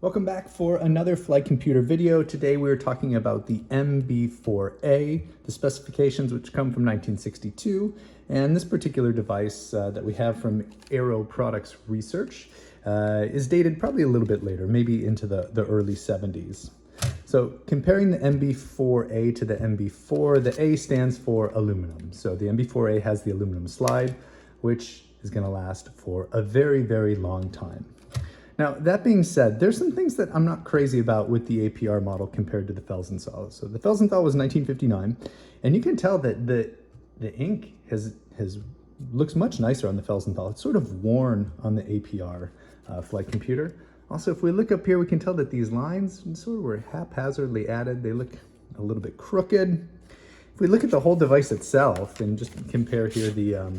Welcome back for another flight computer video. Today we're talking about the MB-4A, the specifications which come from 1962, and this particular device that we have from Aero Products Research is dated probably a little bit later, maybe into the early 70s. So comparing the MB-4A to the MB-4, the A stands for aluminum. So the MB-4A has the aluminum slide, which is going to last for a very, very long time. Now, that being said, there's some things that I'm not crazy about with the APR model compared to the Felsenthal. So the Felsenthal was 1959, and you can tell that the ink looks much nicer on the Felsenthal. It's sort of worn on the APR flight computer. Also, if we look up here, we can tell that these lines sort of were haphazardly added. They look a little bit crooked. If we look at the whole device itself and just compare here the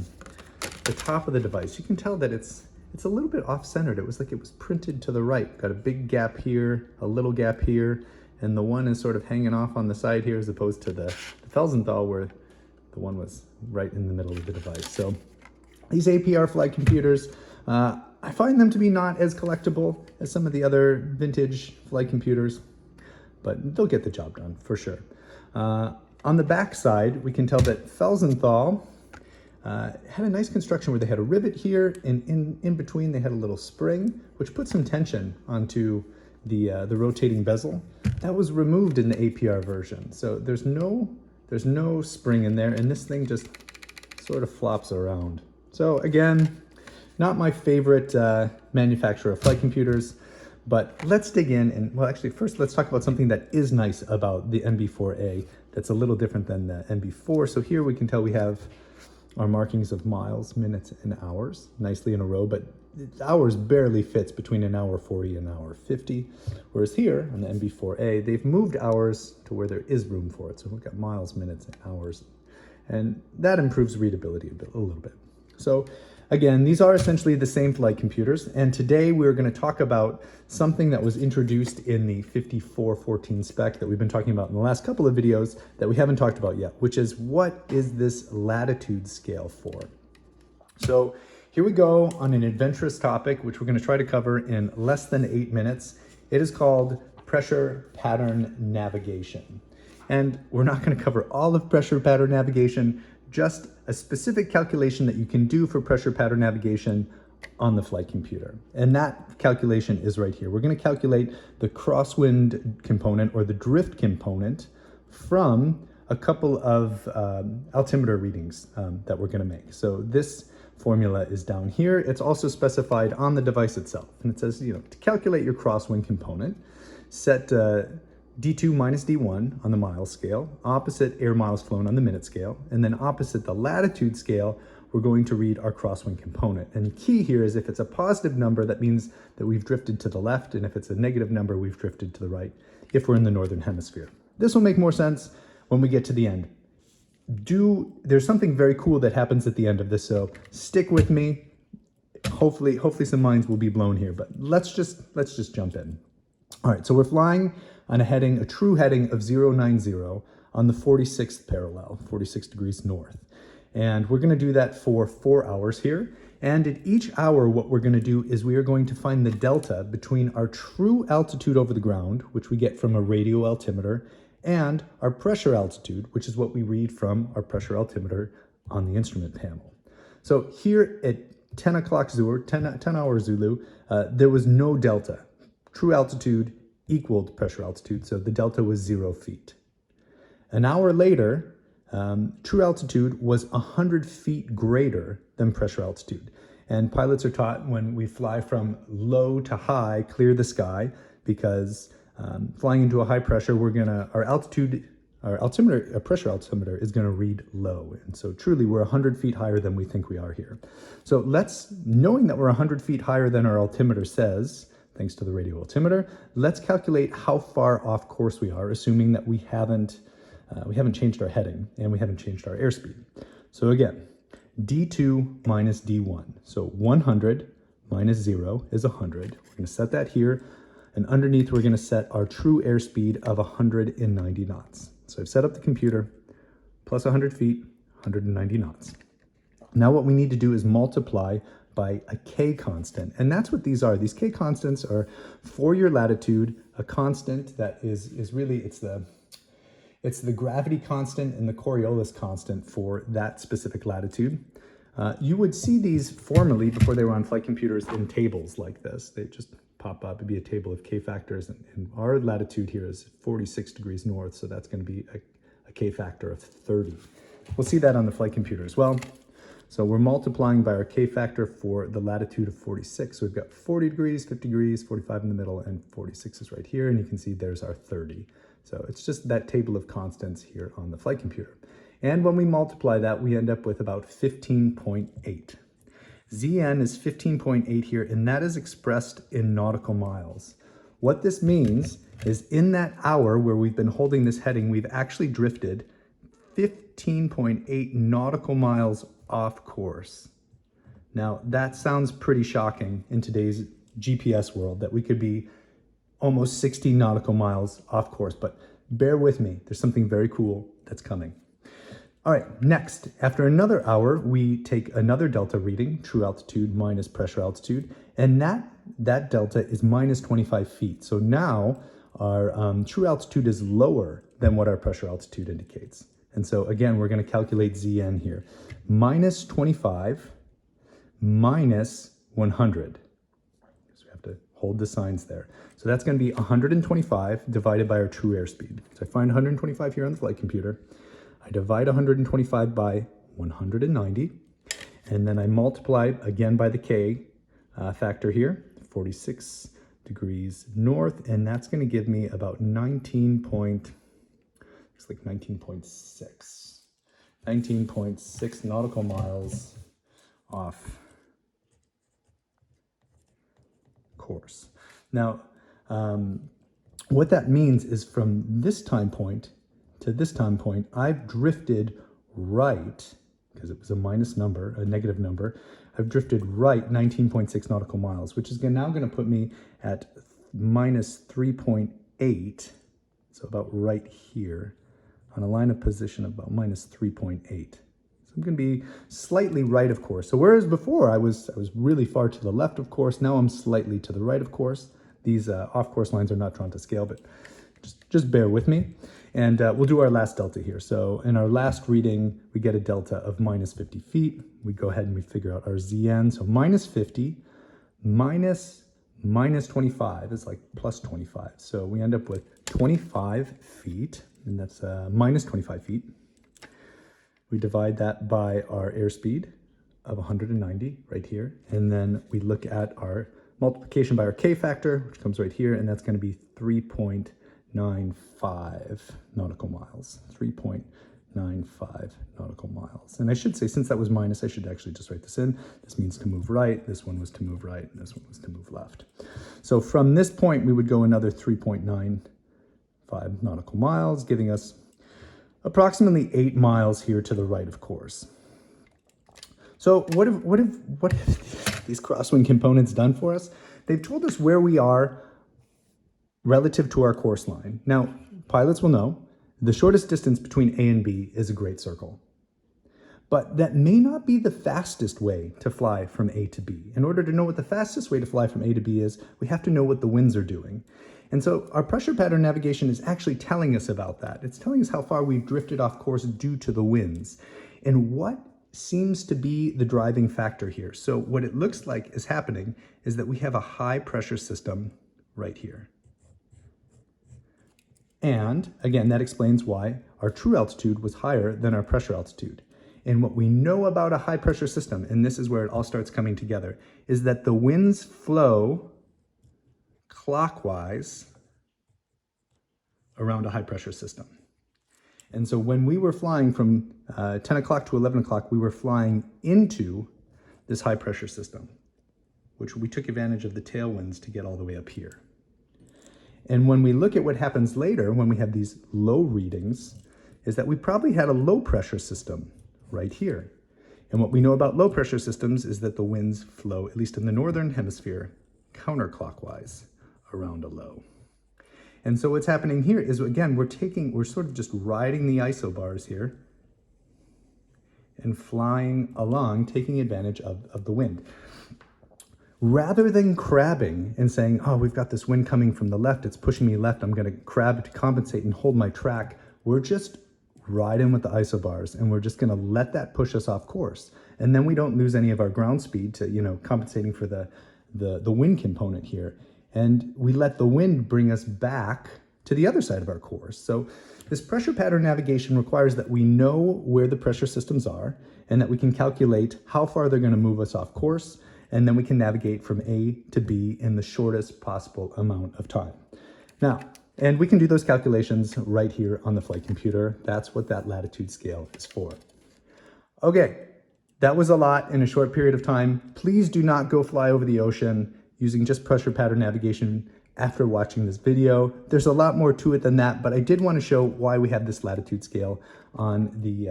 top of the device, you can tell that it's a little bit off-centered. It was like it was printed to the right. Got a big gap here, a little gap here, and the one is sort of hanging off on the side here as opposed to the Felsenthal where the one was right in the middle of the device. So these APR flight computers, I find them to be not as collectible as some of the other vintage flight computers, but they'll get the job done for sure. On the back side, we can tell that Felsenthal had a nice construction where they had a rivet here, and in between they had a little spring, which put some tension onto the rotating bezel. That was removed in the APR version. So there's no spring in there, and this thing just sort of flops around. So again, not my favorite manufacturer of flight computers, but let's dig in and, well, actually first let's talk about something that is nice about the MB-4A that's a little different than the MB-4. So here we can tell we have our markings of miles, minutes, and hours nicely in a row, but hours barely fits between an hour 40 and an hour 50. Whereas here on the MB-4A, they've moved hours to where there is room for it. So we've got miles, minutes, and hours. And that improves readability a little bit. So again, these are essentially the same flight computers. And today we're going to talk about something that was introduced in the 5414 spec that we've been talking about in the last couple of videos that we haven't talked about yet, which is what is this latitude scale for? So here we go on an adventurous topic, which we're going to try to cover in less than 8 minutes. It is called pressure pattern navigation. And we're not going to cover all of pressure pattern navigation, just a specific calculation that you can do for pressure pattern navigation on the flight computer. And that calculation is right here. We're going to calculate the crosswind component or the drift component from a couple of altimeter readings that we're going to make. So this formula is down here. It's also specified on the device itself. And it says, to calculate your crosswind component, set D2 minus D1 on the miles scale, opposite air miles flown on the minute scale, and then opposite the latitude scale, we're going to read our crosswind component. And the key here is if it's a positive number, that means that we've drifted to the left, and if it's a negative number, we've drifted to the right if we're in the northern hemisphere. This will make more sense when we get to the end. There's something very cool that happens at the end of this, so stick with me. Hopefully some minds will be blown here, but let's just jump in. All right, so we're flying on a true heading of 090 on the 46th parallel, 46 degrees north. And we're gonna do that for 4 hours here. And at each hour, what we're gonna do is we are going to find the delta between our true altitude over the ground, which we get from a radio altimeter, and our pressure altitude, which is what we read from our pressure altimeter on the instrument panel. So here at 10 o'clock Zulu, 10 hour Zulu, there was no delta. True altitude equaled pressure altitude, so the delta was 0 feet. An hour later, true altitude was 100 feet greater than pressure altitude. And pilots are taught when we fly from low to high, clear the sky, because flying into a high pressure, our pressure altimeter is going to read low. And so truly, we're 100 feet higher than we think we are here. So knowing that we're 100 feet higher than our altimeter says, thanks to the radio altimeter, let's calculate how far off course we are, assuming that we haven't changed our heading and we haven't changed our airspeed. So again, D2 minus D1. So 100 minus 0 is 100. We're going to set that here. And underneath, we're going to set our true airspeed of 190 knots. So I've set up the computer, plus 100 feet, 190 knots. Now what we need to do is multiply by a K constant. And that's what these are. These K constants are for your latitude, a constant that is really, it's the gravity constant and the Coriolis constant for that specific latitude. You would see these formerly, before they were on flight computers, in tables like this. They just pop up. It'd be a table of K factors. And our latitude here is 46 degrees north, so that's going to be a K factor of 30. We'll see that on the flight computer as well. So we're multiplying by our K factor for the latitude of 46. So we've got 40 degrees, 50 degrees, 45 in the middle, and 46 is right here. And you can see there's our 30. So it's just that table of constants here on the flight computer. And when we multiply that, we end up with about 15.8. Zn is 15.8 here, and that is expressed in nautical miles. What this means is in that hour where we've been holding this heading, we've actually drifted 15.8 nautical miles off course. Now, that sounds pretty shocking in today's GPS world, that we could be almost 60 nautical miles off course, but bear with me. There's something very cool that's coming. All right, next, after another hour, we take another delta reading, true altitude minus pressure altitude, and that delta is minus 25 feet. So now our true altitude is lower than what our pressure altitude indicates. And so again, we're going to calculate Zn here. Minus 25 minus 100. So we have to hold the signs there. So that's going to be 125 divided by our true airspeed. So I find 125 here on the flight computer. I divide 125 by 190, and then I multiply again by the K factor here, 46 degrees north, and that's going to give me about 19.6 nautical miles off course. Now, what that means is from this time point to this time point, I've drifted right, because it was a minus number, a negative number, I've drifted right 19.6 nautical miles, which is now going to put me at minus 3.8, so about right here, on a line of position of about minus 3.8. So I'm going to be slightly right of course. So whereas before I was really far to the left of course, now I'm slightly to the right of course. These off-course lines are not drawn to scale, but just bear with me. And we'll do our last delta here. So in our last reading, we get a delta of minus 50 feet. We go ahead and we figure out our Zn. So minus 50 minus 25 is like plus 25. So we end up with 25 feet, and that's minus 25 feet. We divide that by our airspeed of 190 right here. And then we look at our multiplication by our K factor, which comes right here, and that's going to be 3.95 nautical miles, 3.95 nautical miles. And I should say, since that was minus, I should actually just write this in. This means to move right, this one was to move right, and this one was to move left. So from this point, we would go another 3.95 nautical miles, giving us approximately 8 miles here to the right of course. So what have these crosswind components done for us? They've told us where we are relative to our course line. Now, pilots will know the shortest distance between A and B is a great circle. But that may not be the fastest way to fly from A to B. In order to know what the fastest way to fly from A to B is, we have to know what the winds are doing. And so our pressure pattern navigation is actually telling us about that. It's telling us how far we've drifted off course due to the winds. And what seems to be the driving factor here. So what it looks like is happening is that we have a high pressure system right here. And again, that explains why our true altitude was higher than our pressure altitude. And what we know about a high pressure system, and this is where it all starts coming together, is that the winds flow clockwise around a high pressure system. And so when we were flying from 10 o'clock to 11 o'clock, we were flying into this high pressure system, which we took advantage of the tailwinds to get all the way up here. And when we look at what happens later, when we have these low readings, is that we probably had a low pressure system right here. And what we know about low pressure systems is that the winds flow, at least in the northern hemisphere, counterclockwise around a low. And so what's happening here is, again, we're sort of just riding the isobars here. and flying along, taking advantage of the wind. Rather than crabbing and saying, oh, we've got this wind coming from the left, it's pushing me left, I'm gonna crab to compensate and hold my track, we're just riding with the isobars and we're just gonna let that push us off course. And then we don't lose any of our ground speed to, compensating for the wind component here. And we let the wind bring us back to the other side of our course. So this pressure pattern navigation requires that we know where the pressure systems are and that we can calculate how far they're gonna move us off course, and then we can navigate from A to B in the shortest possible amount of time. Now, and we can do those calculations right here on the flight computer. That's what that latitude scale is for. Okay, that was a lot in a short period of time. Please do not go fly over the ocean using just pressure pattern navigation after watching this video. There's a lot more to it than that, but I did want to show why we have this latitude scale on the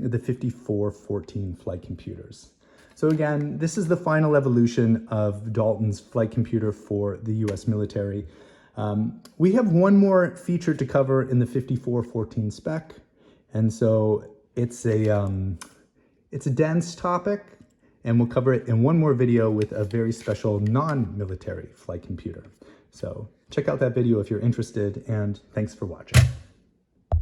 5414 flight computers. So again, this is the final evolution of Dalton's flight computer for the US military. We have one more feature to cover in the 5414 spec, and so it's a dense topic, and we'll cover it in one more video with a very special non-military flight computer. So check out that video if you're interested, and thanks for watching.